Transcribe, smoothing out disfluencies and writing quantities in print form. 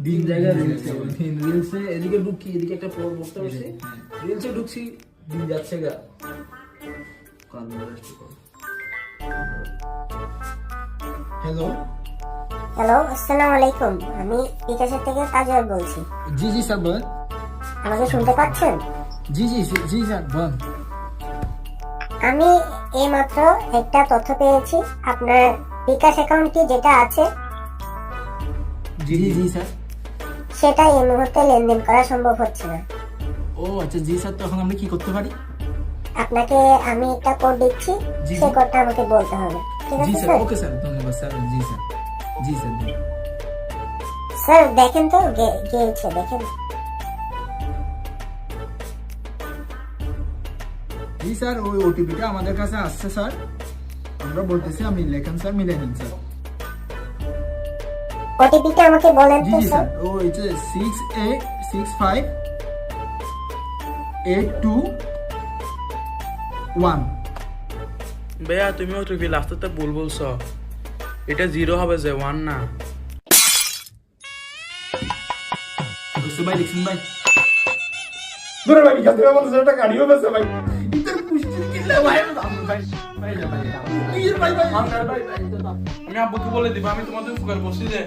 দিন জায়গা রিলসে এদিকে ঢুকি, এদিকে একটা বসতে বসে রিলসে ঢুকছি, দিন যাচ্ছে গা। হ্যালো হ্যালো, আসসালামু আলাইকুম। আমি বিকাশের থেকে কাজল বলছি। জি জি স্যার বলেন। আমাকে শুনতে পাচ্ছেন? জি জি জি স্যার বলেন। আমি এইমাত্র একটা তথ্য পেয়েছি, আপনার বিকাশ অ্যাকাউন্টটি যেটা আছে জি জি জি স্যার। সেটা এই মুহূর্তে লেনদেন করা সম্ভব হচ্ছে না। ও আচ্ছা জি স্যার, তো এখন আমরা কি করতে পারি? আপনাকে আমি একটা কোড দিচ্ছি, জি, সেই জি। কোডটা আমাকে বলতে হবে। ঠিক জি আছে স্যার, স্যার? ওকে স্যার, ধন্যবাদ স্যার। জি স্যার, জি স্যার। স্যার দেখেন তো, গিয়েছে দেখেন। জি স্যার, ওই ওটিপিটা আমাদের কাছে আসছে স্যার। আমরা বলতেছি, আপনি লেখেন স্যার, মিলে নিন স্যার। ওটিপিটা আমাকে বলেন জি তো জি স্যার। স্যার, ও হচ্ছে 686582 ভাইয়া তুমি ওটিপি লাস্টতে ভুল বলছো, এটা 0 হবে যে 1 না। বুঝতে ভাই, লিখছেন ভাই। ধরে ভাই বিকাশ থেকে বলতেছে একটা গাড়িও পেয়েছে ভাই। ইতার পুষ্টি কিনলে ভাই, ভাই ভাই ভাই ভাই ভাই ভাই ভাই আমি আব্বুকে বলে দিব, আমি তোমাদের উপকার করছি যে